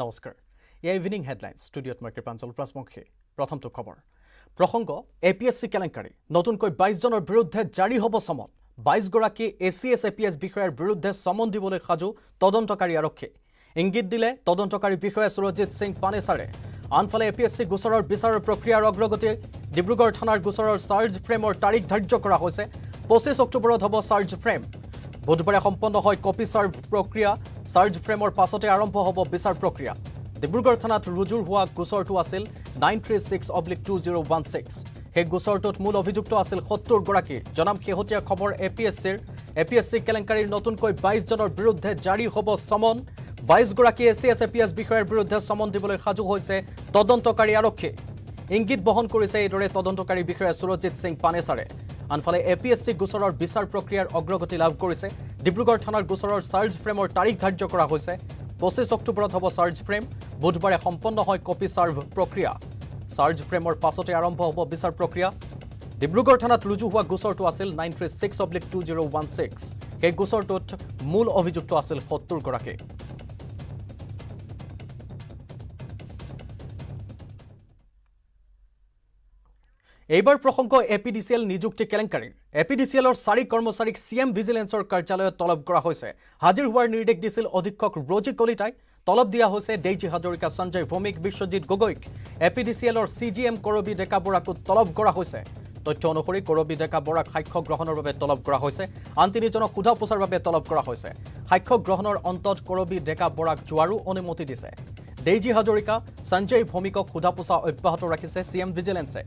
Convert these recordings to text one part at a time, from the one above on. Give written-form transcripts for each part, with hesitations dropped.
নমস্কাৰ এই evening headlines ষ্টুডিঅ'ত মই কৃপাঞ্জল প্ৰাসমুখী প্ৰথমটো খবৰ প্ৰসংগ এপিএছচি কেলেংকাৰী নতুনকৈ 22 জনৰ বিৰুদ্ধে জাৰি হ'ব সমন 22 গৰাকী এছিএছ এপিএছ বিষয়াৰ বিৰুদ্ধে সমন দিবলৈ সাজু তদন্তকাৰী আৰক্ষী ইংগিত দিলে তদন্তকাৰী বিষয়া সুৰজিত সিং পানেছাৰে আনফালে এপিএছচি গোচৰৰ বিচাৰৰ প্ৰক্ৰিয়াৰ অগ্ৰগতি ডিব্ৰুগড় থানাৰ গোচৰৰ চাৰ্জ ফ্ৰেমৰ তাৰিখ ধাৰ্য কৰা হৈছে 25 অক্টোবৰত হ'ব চাৰ্জ ফ্ৰেম বুধবাৰে সম্পন্ন হয় কপি চাৰ্ভ প্ৰক্ৰিয়া চাৰ্জ ফ্ৰেমৰ পাছতে আৰম্ভ হ'ব বিচাৰ প্ৰক্ৰিয়া ডিব্ৰুগড় থানাত ৰুজু হোৱা গোচৰটো আছিল 936/2016 সেই গোচৰটোত মূল অভিযুক্ত আছিল 70 গৰাকী জনাম শেহতীয়া খবৰ এপিএছচি কেলেংকাৰীৰ নতুনকৈ 22 জনৰ বিৰুদ্ধে জাৰি হ'ব সমন 22 গৰাকী এছিএছ এপিএছ বিষয়াৰ বিৰুদ্ধে সমন দিবলৈ সাজু হৈছে তদন্তকাৰী আৰক্ষী ইংগিত বহন কৰিছে এইদৰে তদন্তকাৰী বিষয়া সুৰজিত সিং পানেছাৰে আনফালে এপিএছচি গোচৰৰ বিচাৰ প্ৰক্ৰিয়াৰ অগ্ৰগতি লাভ কৰিছে ডিব্ৰুগড় থানাৰ গোচৰৰ চাৰ্জ ফ্ৰেমৰ তাৰিখ ধাৰ্য কৰা হৈছে 25 অক্টোবৰত হ'ব চাৰ্জ ফ্ৰেম বুধবাৰে সম্পন্ন হয় কপি চাৰ্ভ প্ৰক্ৰিয়া চাৰ্জ ফ্ৰেমৰ পাছতে আৰম্ভ হ'ব বিচাৰ প্ৰক্ৰিয়া ডিব্ৰুগড় থানাত ৰুজু হোৱা গোচৰটো আছিল 936/2016 সেই গোচৰটোত মূল অভিযুক্ত আছিল 70 গৰাকী এইবাৰ প্ৰসংগ এপিডিচিএল নিযুক্তি কেলেংকাৰীৰ এপিডিচিএলৰ 4 কৰ্মচাৰীক সিএম ভিজিলেন্সৰ কাৰ্যালয়ত তলব কৰা হৈছে হাজিৰ হোৱাৰ নিৰ্দেশ দিছিল অধীক্ষক ৰজি কলিতাই তলব দিয়া হৈছে ডেইজি হাজৰিকা সঞ্জয় ভৌমিক বিশ্বজিৎ গগৈক এপিডিচিএলৰ সিজিএম কৰবি ডেকা বৰাকো তলব কৰা হৈছে তথ্য অনুসৰি কৰবি ডেকা বৰাক সাক্ষ্য গ্ৰহণৰ বাবে তলব কৰা হৈছে আন তিনিজনক সোধা পোছাৰ বাবে তলব কৰা হৈছে সাক্ষ্য গ্ৰহণৰ অন্তত কৰবি ডেকা বৰাক যোৱাৰো অনুমতি দিছে ডেইজি হাজৰিকা সঞ্জয় ভৌমিকক সোধা পোছা অব্যাহত ৰাখিছে সিএম ভিজিলেন্সে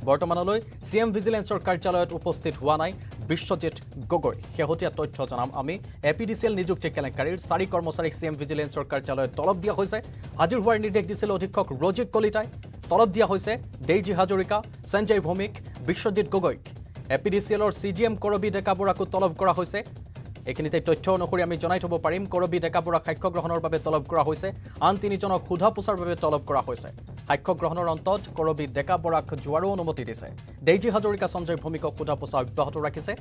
বৰ্তমানলৈ সিএম ভিজিলেন্সৰ কাৰ্যালয়ত উপস্থিত হোৱা নাই বিশ্বজিৎ গগৈ শেহতীয়া তথ্য জনাম আমি এপিডিচিএল নিযুক্তি কেলেংকাৰীৰ 4 কৰ্মচাৰীক সিএম ভিজিলেন্সৰ কাৰ্যালয়ত তলব দিয়া হৈছে হাজিৰ হোৱাৰ নিৰ্দেশ দিছিল অধীক্ষক ৰজি কলিতাই তলব দিয়া হৈছে ডেইজি হাজৰিকা সঞ্জয় ভৌমিক বিশ্বজিৎ গগৈক এপিডিচিএলৰ সিজিএম কৰবি ডেকা বৰাকো তলব কৰা হৈছে এখিনিতে তথ্য অনুসৰি আমি জনাই থব পাৰিম কৰবি ডেকা বৰাক সাক্ষ্য গ্ৰহণৰ বাবে তলব কৰা হৈছে আন তিনিজনক সোধা পোছাৰ বাবে তলব কৰা হৈছে সাক্ষ্য গ্ৰহণৰ অন্তত কৰবি ডেকা বৰাক যোৱাৰো অনুমতি দিছে ডেইজি হাজৰিকা সঞ্জয় ভৌমিকক সোধা পোছা অব্যাহত ৰাখিছে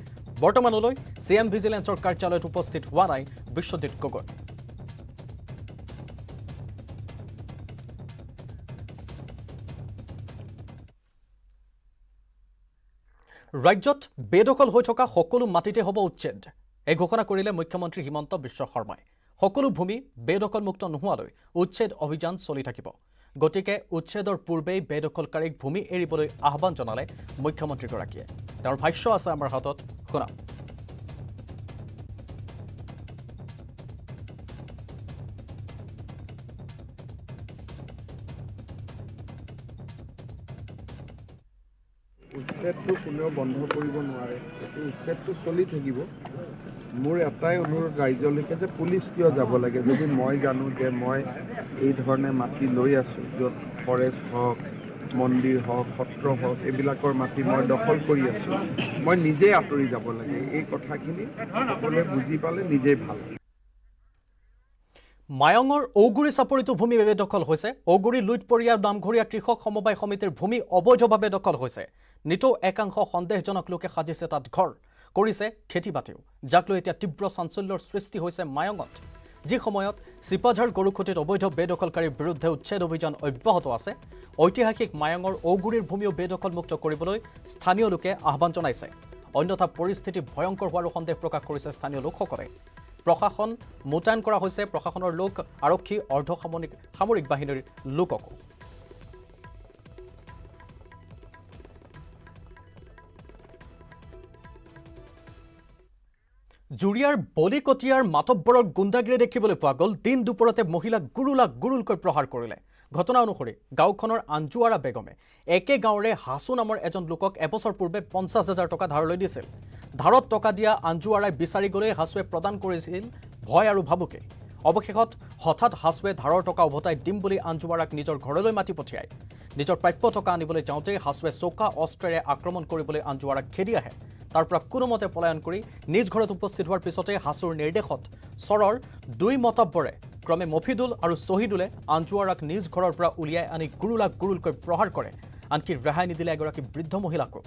বৰ্তমানলৈ সিএম ভিজিলেন্সৰ কাৰ্যালয়ত উপস্থিত হোৱা নাই বিশ্বজিৎ গগৈ ৰাজ্যত বেদখল হৈ থকা সকলো মাটিতে হ'ব উচ্ছেদ এই ঘোষণা কৰিলে মুখ্যমন্ত্ৰী হিমন্ত বিশ্ব শৰ্মাই সকলো ভূমি বেদখলমুক্ত নোহোৱালৈ উচ্ছেদ অভিযান চলি থাকিব গতিকে উচ্ছেদৰ পূৰ্বেই বেদখলকাৰীক ভূমি এৰিবলৈ আহ্বান জনালে মুখ্যমন্ত্ৰীগৰাকীয়ে তেওঁৰ ভাষ্য আছে আমাৰ হাতত শুনাম উচ্ছেদটো কোনেও বন্ধ কৰিব নোৱাৰে উচ্ছেদটো চলি থাকিব মোৰ এটাই অনুৰোধ ৰাইজলৈকে যে পুলিচ কিয় যাব লাগে যদি মই জানো যে মই এই ধৰণে মাটি লৈ আছোঁ য'ত ফৰেষ্ট হওক মন্দিৰ হওক সত্ৰ হওক এইবিলাকৰ মাটি মই দখল কৰি আছোঁ মই নিজেই আঁতৰি যাব লাগে এই কথাখিনি সকলোৱে বুজি পালে নিজেই ভাল মায়ঙৰ ঔগুৰি চাপৰিটো ভূমি বেদখল হৈছে ঔগুৰি লুইটপৰীয়া নামঘৰীয়া কৃষক সমবায় সমিতিৰ ভূমি অবৈধভাৱে দখল হৈছে নিতৌ একাংশ সন্দেহজনক লোকে সাজিছে তাত ঘৰ কৰিছে খেতি বাতিও যাক লৈ এতিয়া তীব্ৰ চাঞ্চল্যৰ সৃষ্টি হৈছে মায়ঙত যি সময়ত চিপাঝাৰ গৰুখুটিত অবৈধ বেদখলকাৰীৰ বিৰুদ্ধে উচ্ছেদ অভিযান অব্যাহত আছে ঐতিহাসিক মায়ঙৰ ঔগুৰিৰ ভূমিও বেদখলমুক্ত কৰিবলৈ স্থানীয় লোকে আহ্বান জনাইছে অন্যথা পৰিস্থিতি ভয়ংকৰ হোৱাৰ সন্দেহ প্ৰকাশ কৰিছে স্থানীয় লোকসকলে প্ৰশাসন মোতায়েন কৰা হৈছে প্ৰশাসনৰ লোক আৰক্ষী অৰ্ধ সামৰিক বাহিনীৰ লোককো জুৰিয়াৰ বলিকটীয়াৰ মাতব্বৰৰ গুণ্ডাগিৰি দেখিবলৈ পোৱা গ'ল দিন দুপৰতে মহিলাক গুৰুলকৈ প্ৰহাৰ কৰিলে ঘটনা অনুসৰি গাঁওখনৰ আঞ্জুৱাৰা বেগমে একে গাঁৱৰে হাছু নামৰ এজন লোকক এবছৰ পূৰ্বে 50,000 টকা ধাৰলৈ দিছিল ধাৰত টকা দিয়া আঞ্জুৱাৰাই বিচাৰি গ'লে হাছুৱে প্ৰদান কৰিছিল ভয় আৰু ভাবুকে অৱশেষত হঠাৎ হাছুৱে ধাৰৰ টকা উভতাই দিম বুলি আঞ্জুৱাৰাক নিজৰ ঘৰলৈ মাতি পঠিয়ায় নিজৰ প্ৰাপ্য টকা আনিবলৈ যাওঁতে হাছুৱে চৌকা অস্ত্ৰেৰে আক্ৰমণ কৰিবলৈ আঞ্জুৱাৰাক খেদি আহে তাৰ পৰা কোনোমতে পলায়ন কৰি নিজ ঘৰত উপস্থিত হোৱাৰ পিছতে হাছুৰ নিৰ্দেশত চৰৰ 2 মতাব্বৰে ক্ৰমে মফিদুল আৰু শহীদুলে আঞ্জুৱাৰাক নিজ ঘৰৰ পৰা উলিয়াই আনি গুৰুলকৈ প্ৰহাৰ কৰে আনকি ৰেহাই নিদিলে এগৰাকী বৃদ্ধ মহিলাকো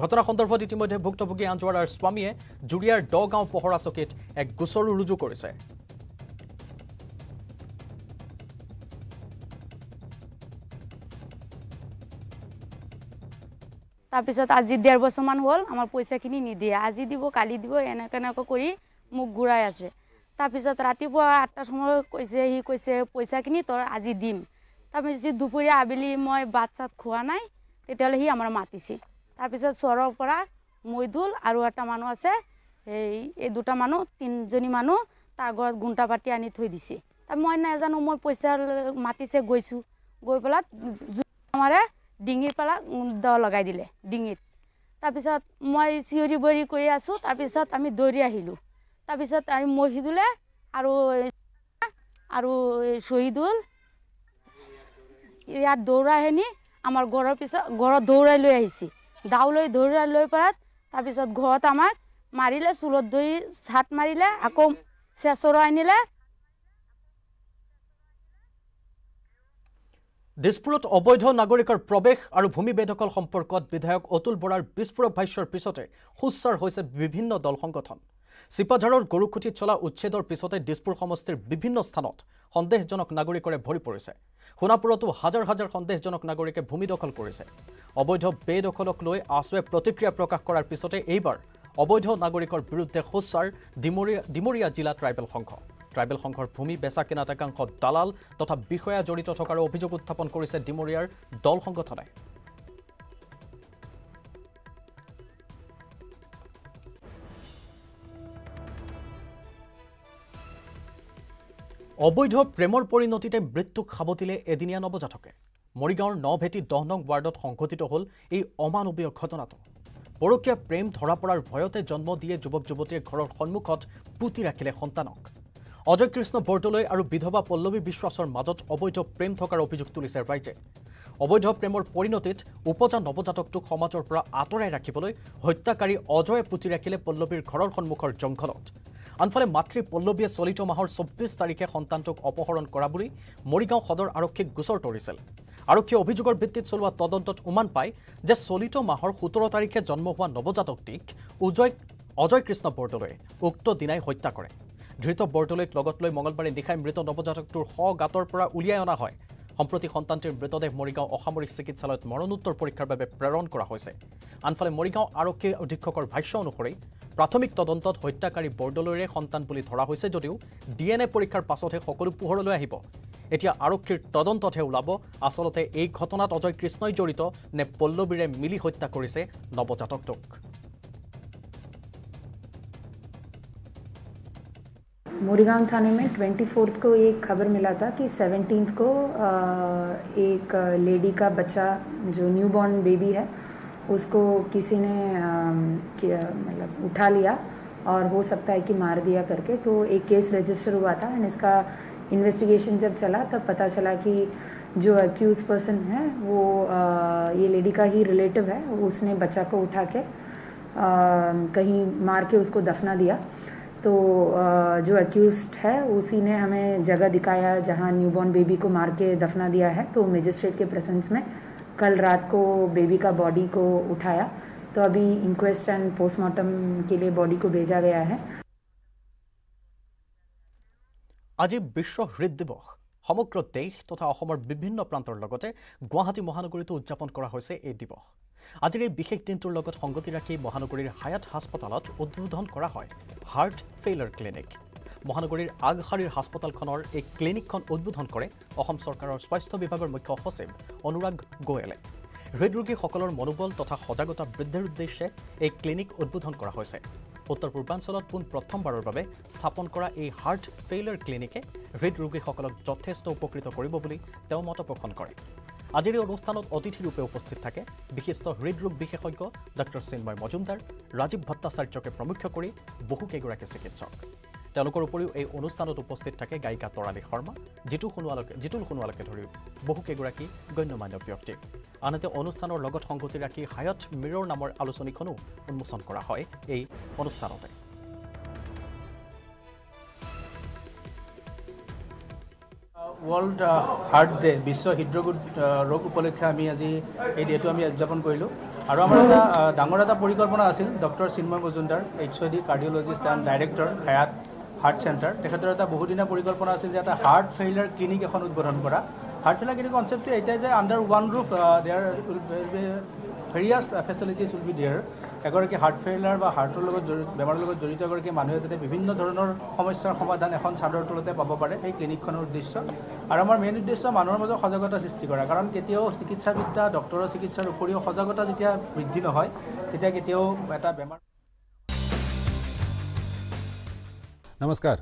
ঘটনা সন্দৰ্ভত ইতিমধ্যে ভুক্তভোগী আঞ্জুৱাৰাৰ স্বামীয়ে জুৰিয়াৰ দগাঁও পহৰা চকীত এক গোচৰো ৰুজু কৰিছে তাৰপিছত আজি 1.5 বছৰমান হ'ল আমাৰ পইচাখিনি নিদিয়ে, আজি দিব কালি দিব এনেকৈ কৰি মোক ঘূৰাই আছে। তাৰপিছত ৰাতিপুৱা 8টাৰ সময়ত সি কৈছে পইচাখিনি তই আজি দিম। তাৰপিছত দুপৰীয়া আবেলি মই ভাত চাত খোৱা নাই, তেতিয়াহ'লে সি আমাৰ মাতিছে। তাৰপিছত চহৰৰ পৰা মইদুল আৰু এটা মানুহ আছে, এই দুটা মানুহ 3জনী মানুহ তাৰ ঘৰত গুণ্টা পাতি আনি থৈ দিছে। মই নাজানো, মই পইচা মাতিছে গৈছোঁ, গৈ পেলাই আমাৰে ডিঙিৰ পৰা লগাই দিলে ডিঙিত। তাৰপিছত মই চিঞৰি বৰি কৰি আছোঁ, তাৰপিছত আমি দৌৰি আহিলোঁ। তাৰপিছত আৰু মহিদুলে আৰু শহীদুল ইয়াত দৌৰাই আনি আমাৰ ঘৰত দৌৰাই লৈ আহিছে, দাও লৈ দৌৰাই লৈ পেলাই তাৰপিছত ঘৰত আমাক মাৰিলে, চুলত ধৰি হাত মাৰিলে, আকৌ চেচৰা আনিলে। দিছপুৰত অবৈধ নাগৰিকৰ প্ৰৱেশ আৰু ভূমি বেদখল সম্পৰ্কত বিধায়ক অতুল বৰাৰ বিস্ফোৰক ভাষ্যৰ পিছতে সুস্বাৰ হৈছে বিভিন্ন দল সংগঠন। চিপাঝাৰৰ গৰুখুটিত চলা উচ্ছেদৰ পিছতে দিছপুৰ সমষ্টিৰ বিভিন্ন স্থানত সন্দেহজনক নাগৰিকৰে ভৰি পৰিছে। সোণাপুৰতো হাজাৰ হাজাৰ সন্দেহজনক নাগৰিকে ভূমি দখল কৰিছে। অবৈধ বেদখলক লৈ আছুৱে প্ৰতিক্ৰিয়া প্ৰকাশ কৰাৰ পিছতে এইবাৰ অবৈধ নাগৰিকৰ বিৰুদ্ধে সুস্বাৰ ডিমৰীয়া জিলা ট্ৰাইবেল সংঘ। ট্ৰাইবেল সংঘৰ ভূমি বেচা কিনাত একাংশ দালাল তথা বিষয়া জড়িত থকাৰ অভিযোগ উত্থাপন কৰিছে ডিমৰীয়াৰ দল সংগঠনে। অবৈধ প্ৰেমৰ পৰিণতিতে মৃত্যুক সাবটিলে এদিনীয়া নৱজাতকে। মৰিগাঁৱৰ নভেটি 10 নং ৱাৰ্ডত সংঘটিত হ'ল এই অমানৱীয় ঘটনাটো। পৰকীয়া প্ৰেম ধৰা পৰাৰ ভয়তে জন্ম দিয়ে যুৱক যুৱতীয়ে ঘৰৰ সন্মুখত পুতি ৰাখিলে সন্তানক। অজয় কৃষ্ণ বৰদলৈ আৰু বিধৱা পল্লৱী বিশ্বাসৰ মাজত অবৈধ প্ৰেম থকাৰ অভিযোগ তুলিছে ৰাইজে। অবৈধ প্ৰেমৰ পৰিণতিত উপজা নৱজাতকটোক সমাজৰ পৰা আঁতৰাই ৰাখিবলৈ হত্যাকাৰী অজয়ে পুতি ৰাখিলে পল্লৱীৰ ঘৰৰ সন্মুখৰ জংঘলত। আনফালে মাতৃ পল্লৱীয়ে চলিত মাহৰ 24 তাৰিখে সন্তানটোক অপহৰণ কৰা বুলি মৰিগাঁও সদৰ আৰক্ষীক গোচৰ তৰিছিল। আৰক্ষীয়ে অভিযোগৰ ভিত্তিত চলোৱা তদন্তত উমান পায় যে চলিত মাহৰ 17 তাৰিখে জন্ম হোৱা নৱজাতকটিক অজয় কৃষ্ণ বৰদলৈয়ে উক্ত দিনাই হত্যা কৰে। ধৃত বৰদলৈক লগত লৈ মঙলবাৰে নিশাই মৃত নৱজাতকটোৰ গাঁতৰ পৰা উলিয়াই অনা হয়। সম্প্ৰতি সন্তানটিৰ মৃতদেহ মৰিগাঁও অসামৰিক চিকিৎসালয়ত মৰণোত্তৰ পৰীক্ষাৰ বাবে প্ৰেৰণ কৰা হৈছে। আনফালে মৰিগাঁও আৰক্ষী অধীক্ষকৰ ভাষ্য অনুসৰি প্ৰাথমিক তদন্তত হত্যাকাৰী বৰদলৈৰে সন্তান বুলি ধৰা হৈছে যদিও DNA পৰীক্ষাৰ পাছতহে সকলো পোহৰলৈ আহিব। এতিয়া আৰক্ষীৰ তদন্ততহে ওলাব আচলতে এই ঘটনাত অজয় কৃষ্ণই জড়িত নে পল্লৱীৰে মিলি হত্যা কৰিছে নৱজাতকটোক। मोरीगांव थाने में 24 को एक खबर मिला था कि 17 को एक लेडी का बच्चा जो न्यूबॉर्न बेबी है उसको किसी ने मतलब उठा लिया और हो सकता है कि मार दिया करके। तो एक केस रजिस्टर हुआ था एंड इसका इन्वेस्टिगेशन जब चला तब पता चला कि जो अक्यूज पर्सन है वो ये लेडी का ही रिलेटिव है। उसने बच्चा को उठा के कहीं मार के उसको दफना दिया। तो जो अक्यूज्ड है उसी ने हमें जगह दिखाया जहां न्यूबॉर्न बेबी को मार के दफना दिया है। तो मजिस्ट्रेट के प्रेजेंस में कल रात को बेबी का बॉडी को उठाया। तो अभी इंक्वेस्ट एंड पोस्टमार्टम के लिए बॉडी को भेजा गया है। আজি বিশ্ব হৃদ দিৱস। সমগ্ৰ দেশ তথা অসমৰ বিভিন্ন প্ৰান্তৰ লগতে গুৱাহাটী মহানগৰীতো উদযাপন কৰা হৈছে এই দিৱস। আজিৰ এই বিশেষ দিনটোৰ লগত সংগতি ৰাখি মহানগৰীৰ হায়াত হাস্পতালত উদ্বোধন কৰা হয় হাৰ্ট ফেইলাৰ ক্লিনিক। মহানগৰীৰ আগশাৰীৰ হাস্পতালখনৰ এই ক্লিনিকখন উদ্বোধন কৰে অসম চৰকাৰৰ স্বাস্থ্য বিভাগৰ মুখ্য সচিব অনুৰাগ গোয়েলে। হৃদৰোগীসকলৰ মনোবল তথা সজাগতা বৃদ্ধিৰ উদ্দেশ্যে এই ক্লিনিক উদ্বোধন কৰা হৈছে। উত্তৰ পূৰ্বাঞ্চলত প্ৰথমবাৰৰ বাবে স্থাপন কৰা এই হাৰ্ট ফেইলাৰ ক্লিনিকে হৃদৰোগীসকলক যথেষ্ট উপকৃত কৰিব বুলি তেওঁ মত পোষণ কৰে। আজিৰ এই অনুষ্ঠানত অতিথিৰূপে উপস্থিত থাকে বিশিষ্ট হৃদৰোগ বিশেষজ্ঞ ডক্টৰ চিন্ময় মজুমদাৰ, ৰাজীৱ ভট্টাচাৰ্যকে প্ৰমুখ্য কৰি বহুকেইগৰাকী চিকিৎসক। তেওঁলোকৰ উপৰিও এই অনুষ্ঠানত উপস্থিত থাকে গায়িকা তৰালী শৰ্মা, জিতুল সোণোৱালকে ধৰি বহুকেইগৰাকী গণ্যমান্য ব্যক্তি। আনহাতে অনুষ্ঠানৰ লগত সংগতি ৰাখি হায়াত মিৰৰ নামৰ আলোচনীখনো উন্মোচন কৰা হয় এই অনুষ্ঠানতে। ৱৰ্ল্ড হাৰ্ট ডে বিশ্ব হৃদৰোগ ৰোগ উপলক্ষে আমি আজি এই ডেটো আমি উদযাপন কৰিলোঁ। আৰু আমাৰ এটা ডাঙৰ এটা পৰিকল্পনা আছিল। Doctor Chinmoy Majumdar HOD cardiologist and director হায়াত হাৰ্ট চেণ্টাৰ, তেখেতৰ এটা বহুদিনীয়া পৰিকল্পনা আছিল যে এটা হাৰ্ট ফেইলাৰ ক্লিনিক এখন উদ্বোধন কৰা। হাৰ্ট ফেইলাৰ ক্লিনিক কনচেপ্টটো এটাই যে under one roof there various facilities will be there. এগৰাকী হাৰ্ট ফেইলাৰ বা হাৰ্টৰ লগত বেমাৰৰ লগত জড়িত এগৰাকী মানুহে যাতে বিভিন্ন ধৰণৰ সমস্যাৰ সমাধান এখন চাদৰ তলতে পাব পাৰে, সেই ক্লিনিকখনৰ উদ্দেশ্য। আৰু আমাৰ মেইন উদ্দেশ্য মানুহৰ মাজত সজাগতা সৃষ্টি কৰা, কাৰণ কেতিয়াও চিকিৎসাবিদ্যা ডক্টৰৰ চিকিৎসাৰ উপৰিও সজাগতা যেতিয়া বৃদ্ধি নহয় তেতিয়া কেতিয়াও এটা বেমাৰ। नमस्कार,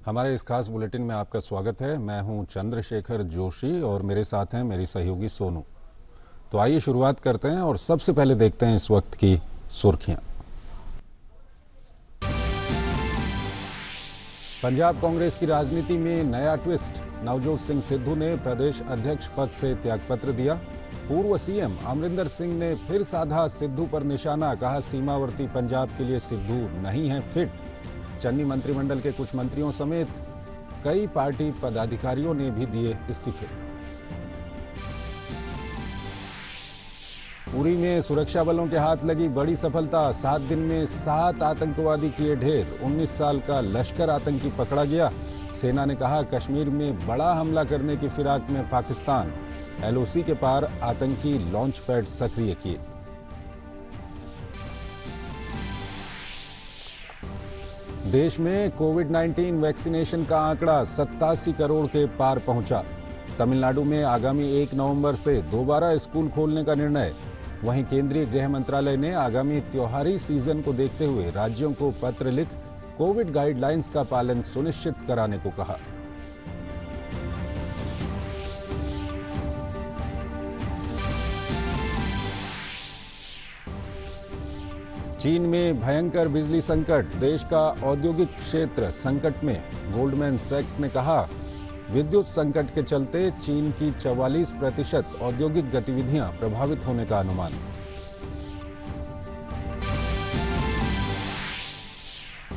हमारे इस खास बुलेटिन में आपका स्वागत है। मैं हूं चंद्रशेखर जोशी और मेरे साथ हैं मेरी सहयोगी सोनू। तो आइए शुरुआत करते हैं और सबसे पहले देखते हैं इस वक्त की सुर्खियां। पंजाब कांग्रेस की राजनीति में नया ट्विस्ट। नवजोत सिंह सिद्धू ने प्रदेश अध्यक्ष पद से त्यागपत्र दिया। पूर्व सीएम अमरिंदर सिंह ने फिर साधा सिद्धू पर निशाना, कहा सीमावर्ती पंजाब के लिए सिद्धू नहीं है फिट। चन्नी मंत्रिमंडल के कुछ मंत्रियों समेत कई पार्टी पदाधिकारियों ने भी दिए इस्तीफे। उरी में सुरक्षा बलों के हाथ लगी बड़ी सफलता। 7 दिन में 7 आतंकवादी किए ढेर। 19 साल का लश्कर आतंकी पकड़ा गया। सेना ने कहा कश्मीर में बड़ा हमला करने की फिराक में पाकिस्तान। LOC के पार आतंकी लॉन्च पैड सक्रिय किए। देश में कोविड-19 वैक्सीनेशन का आंकड़ा 87 करोड़ के पार पहुंचा। तमिलनाडु में आगामी 1 नवंबर से दोबारा स्कूल खोलने का निर्णय। वहीं केंद्रीय गृह मंत्रालय ने आगामी त्योहारी सीजन को देखते हुए राज्यों को पत्र लिख कोविड गाइडलाइंस का पालन सुनिश्चित कराने को कहा। चीन में भयंकर बिजली संकट। देश का औद्योगिक क्षेत्र संकट में। गोल्डमैन सैक्स ने कहा विद्युत संकट के चलते चीन की 44% औद्योगिक गतिविधियां प्रभावित होने का अनुमान।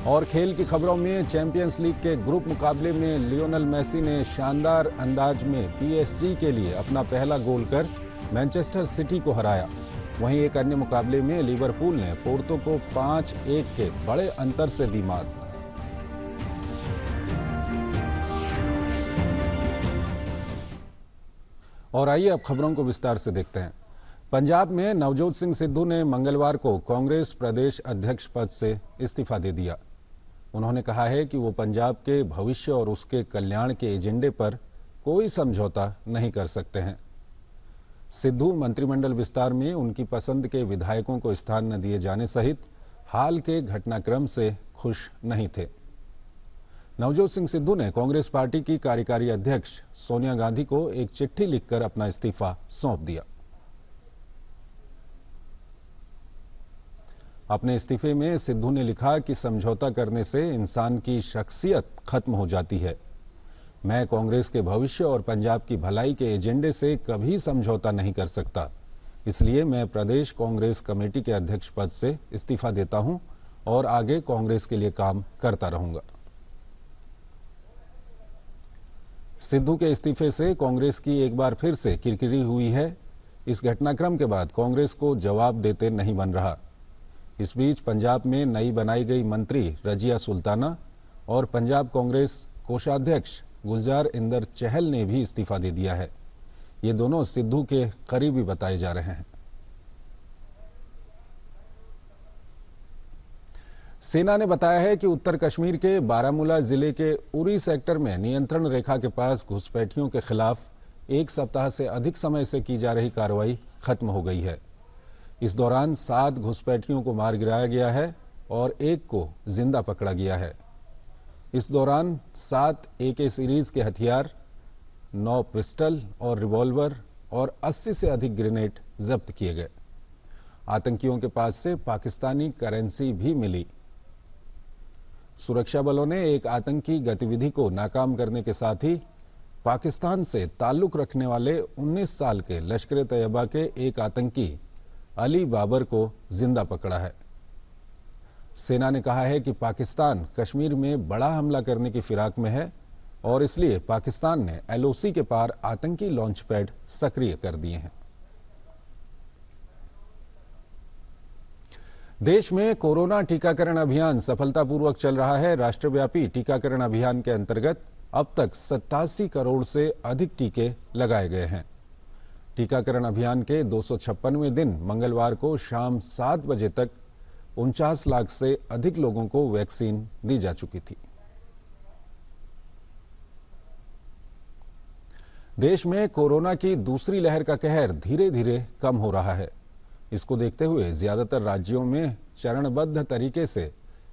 और खेल की खबरों में चैंपियंस लीग के ग्रुप मुकाबले में लियोनेल मेसी ने शानदार अंदाज में PSG के लिए अपना पहला गोल कर मैनचेस्टर सिटी को हराया। वहीं एक अन्य मुकाबले में लिवरपूल ने पोर्तो को 5-1 के बड़े अंतर से दी मात। और आइए अब खबरों को विस्तार से देखते हैं। पंजाब में नवजोत सिंह सिद्धू ने मंगलवार को कांग्रेस प्रदेश अध्यक्ष पद से इस्तीफा दे दिया। उन्होंने कहा है कि वो पंजाब के भविष्य और उसके कल्याण के एजेंडे पर कोई समझौता नहीं कर सकते हैं। सिद्धू मंत्रिमंडल विस्तार में उनकी पसंद के विधायकों को स्थान न दिए जाने सहित हाल के घटनाक्रम से खुश नहीं थे। नवजोत सिंह सिद्धू ने कांग्रेस पार्टी की कार्यकारी अध्यक्ष सोनिया गांधी को एक चिट्ठी लिखकर अपना इस्तीफा सौंप दिया। अपने इस्तीफे में सिद्धू ने लिखा कि समझौता करने से इंसान की शख्सियत खत्म हो जाती है। मैं कांग्रेस के भविष्य और पंजाब की भलाई के एजेंडे से कभी समझौता नहीं कर सकता, इसलिए मैं प्रदेश कांग्रेस कमेटी के अध्यक्ष पद से इस्तीफा देता हूं और आगे कांग्रेस के लिए काम करता रहूंगा। सिद्धू के इस्तीफे से कांग्रेस की एक बार फिर से किरकिरी हुई है। इस घटनाक्रम के बाद कांग्रेस को जवाब देते नहीं बन रहा। इस बीच पंजाब में नई बनाई गई मंत्री रजिया सुल्ताना और पंजाब कांग्रेस कोषाध्यक्ष गुलजार इंदर चहल ने भी इस्तीफा दे दिया है। ये दोनों सिद्धू के करीबी बताए जा रहे हैं। सेना ने बताया है कि उत्तर कश्मीर के बारामूला जिले के उरी सेक्टर में नियंत्रण रेखा के पास घुसपैठियों के खिलाफ 1 सप्ताह से अधिक समय से की जा रही कार्रवाई खत्म हो गई है। इस दौरान 7 घुसपैठियों को मार गिराया गया है और 1 को जिंदा पकड़ा गया है। इस दौरान 7 AK सीरीज के हथियार, 9 पिस्टल और रिवॉल्वर और 80 से अधिक ग्रेनेड जब्त किए गए। आतंकियों के पास से पाकिस्तानी करेंसी भी मिली। सुरक्षा बलों ने एक आतंकी गतिविधि को नाकाम करने के साथ ही पाकिस्तान से ताल्लुक रखने वाले 19 साल के लश्कर तैयबा के एक आतंकी अली बाबर को जिंदा पकड़ा है। सेना ने कहा है कि पाकिस्तान कश्मीर में बड़ा हमला करने की फिराक में है और इसलिए पाकिस्तान ने LOC के पार आतंकी लॉन्च पैड सक्रिय कर दिए हैं। देश में कोरोना टीकाकरण अभियान सफलतापूर्वक चल रहा है। राष्ट्रव्यापी टीकाकरण अभियान के अंतर्गत अब तक 87 करोड़ से अधिक टीके लगाए गए हैं। टीकाकरण अभियान के 256वें दिन मंगलवार को शाम 7 बजे तक 49 लाख से अधिक लोगों को वैक्सीन दी जा चुकी थी। देश में कोरोना की दूसरी लहर का कहर धीरे धीरे कम हो रहा है। इसको देखते हुए ज्यादातर राज्यों में चरणबद्ध तरीके से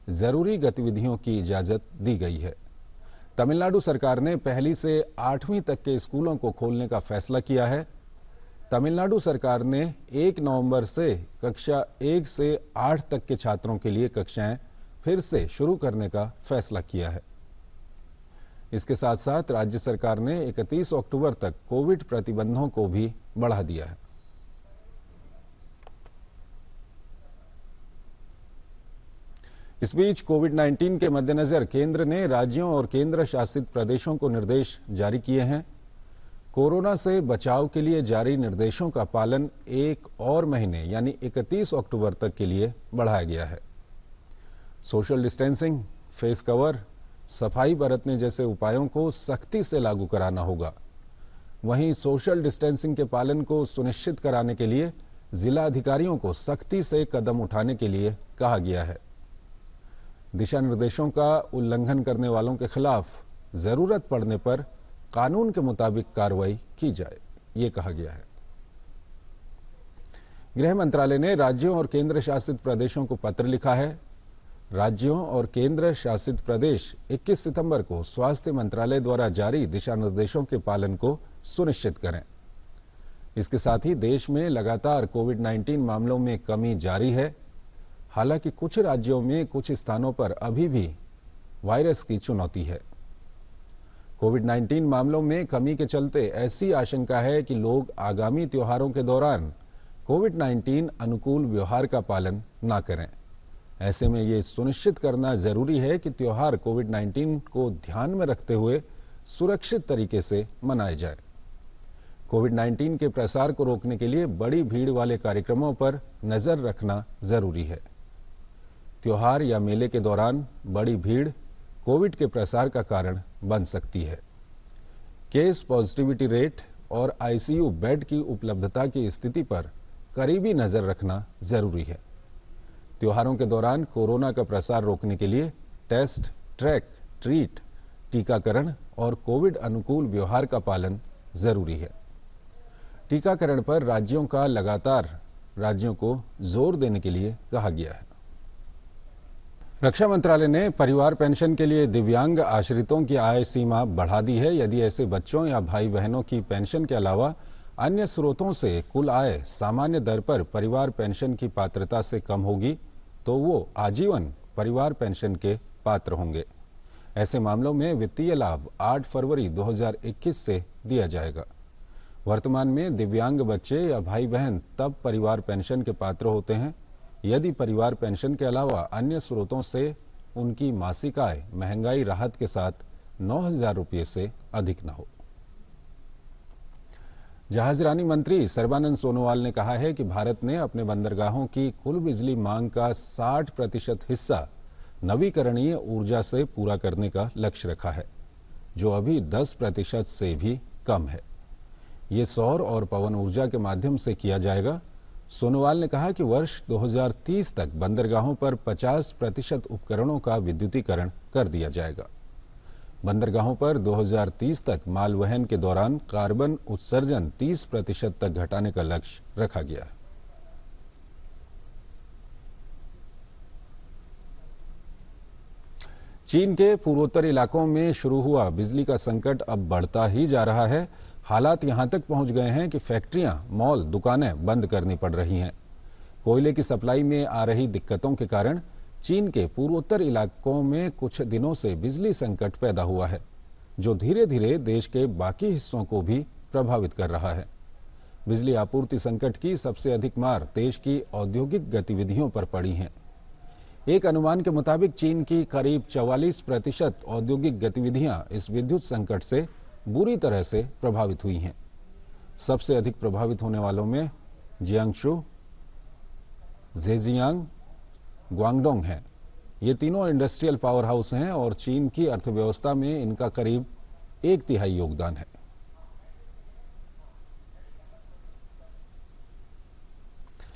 जरूरी गतिविधियों की इजाजत दी गई है। तमिलनाडु सरकार ने 1 से 8वीं तक के स्कूलों को खोलने का फैसला किया है। तमिलनाडु सरकार ने 1 नवंबर से कक्षा 1 से 8 तक के छात्रों के लिए कक्षाएं फिर से शुरू करने का फैसला किया है। इसके साथ साथ राज्य सरकार ने 31 अक्टूबर तक कोविड प्रतिबंधों को भी बढ़ा दिया है। इस बीच कोविड-19 के मद्देनजर केंद्र ने राज्यों और केंद्र शासित प्रदेशों को निर्देश जारी किए हैं। कोरोना से बचाव के लिए जारी निर्देशों का पालन 1 और महीने यानी 31 अक्टूबर तक के लिए बढ़ाया गया है। सोशल डिस्टेंसिंग, फेस कवर, सफाई बरतने जैसे उपायों को सख्ती से लागू कराना होगा। वहीं सोशल डिस्टेंसिंग के पालन को सुनिश्चित कराने के लिए जिला अधिकारियों को सख्ती से कदम उठाने के लिए कहा गया है। दिशा निर्देशों का उल्लंघन करने वालों के खिलाफ जरूरत पड़ने पर कानून के मुताबिक कार्रवाई की जाए, ये कहा गया है। गृह मंत्रालय ने राज्यों और केंद्र शासित प्रदेशों को पत्र लिखा है। राज्यों और केंद्र शासित प्रदेश 21 सितंबर को स्वास्थ्य मंत्रालय द्वारा जारी दिशा निर्देशों के पालन को सुनिश्चित करें। इसके साथ ही देश में लगातार कोविड-19 मामलों में कमी जारी है। हालांकि कुछ राज्यों में कुछ स्थानों पर अभी भी वायरस की चुनौती है। कोविड-19 मामलों में कमी के चलते ऐसी आशंका है कि लोग आगामी त्योहारों के दौरान कोविड-19 अनुकूल व्यवहार का पालन न करें। ऐसे में ये सुनिश्चित करना जरूरी है कि त्योहार कोविड-19 को ध्यान में रखते हुए सुरक्षित तरीके से मनाए जाए। कोविड-19 के प्रसार को रोकने के लिए बड़ी भीड़ वाले कार्यक्रमों पर नजर रखना जरूरी है। त्योहार या मेले के दौरान बड़ी भीड़ कोविड के प्रसार का कारण बन सकती है। केस पॉजिटिविटी रेट और आईसीयू बेड की उपलब्धता की स्थिति पर करीबी नजर रखना जरूरी है। त्योहारों के दौरान कोरोना का प्रसार रोकने के लिए टेस्ट, ट्रैक, ट्रीट, टीकाकरण और कोविड अनुकूल व्यवहार का पालन जरूरी है। टीकाकरण पर राज्यों को जोर देने के लिए कहा गया है। रक्षा मंत्रालय ने परिवार पेंशन के लिए दिव्यांग आश्रितों की आय सीमा बढ़ा दी है। यदि ऐसे बच्चों या भाई बहनों की पेंशन के अलावा अन्य स्रोतों से कुल आय सामान्य दर पर परिवार पेंशन की पात्रता से कम होगी तो वो आजीवन परिवार पेंशन के पात्र होंगे। ऐसे मामलों में वित्तीय लाभ 8 फरवरी 2021 से दिया जाएगा। वर्तमान में दिव्यांग बच्चे या भाई बहन तब परिवार पेंशन के पात्र होते हैं यदि परिवार पेंशन के अलावा अन्य स्रोतों से उनकी मासिक आय महंगाई राहत के साथ 9,000 रुपये से अधिक न हो। जहाजरानी मंत्री सर्बानंद सोनोवाल ने कहा है कि भारत ने अपने बंदरगाहों की कुल बिजली मांग का 60% हिस्सा नवीकरणीय ऊर्जा से पूरा करने का लक्ष्य रखा है, जो अभी 10% से भी कम है। ये सौर और पवन ऊर्जा के माध्यम से किया जाएगा। सोनोवाल ने कहा कि वर्ष 2030 तक बंदरगाहों पर 50% उपकरणों का विद्युतीकरण कर दिया जाएगा। बंदरगाहों पर 2030 तक माल वहन के दौरान कार्बन उत्सर्जन 30% तक घटाने का लक्ष्य रखा गया है। चीन के पूर्वोत्तर इलाकों में शुरू हुआ बिजली का संकट अब बढ़ता ही जा रहा है। हालात यहां तक पहुंच गए हैं कि फैक्ट्रियां, मॉल, दुकानें बंद करनी पड़ रही हैं। कोयले की सप्लाई में आ रही दिक्कतों के कारण चीन के पूर्वोत्तर इलाकों में कुछ दिनों से बिजली संकट पैदा हुआ है, जो धीरे धीरे देश के बाकी हिस्सों को भी प्रभावित कर रहा है। बिजली आपूर्ति संकट की सबसे अधिक मार देश की औद्योगिक गतिविधियों पर पड़ी है। एक अनुमान के मुताबिक चीन की करीब 44% औद्योगिक गतिविधियां इस विद्युत संकट से बुरी तरह से प्रभावित हुई हैं। सबसे अधिक प्रभावित होने वालों में जियांगशू, जेजियांग, ग्वांगडोंग हैं। ये तीनों इंडस्ट्रियल पावर हाउस हैं और चीन की अर्थव्यवस्था में इनका करीब 1/3 योगदान है।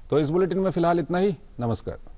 तो इस बुलेटिन में फिलहाल इतना ही। नमस्कार।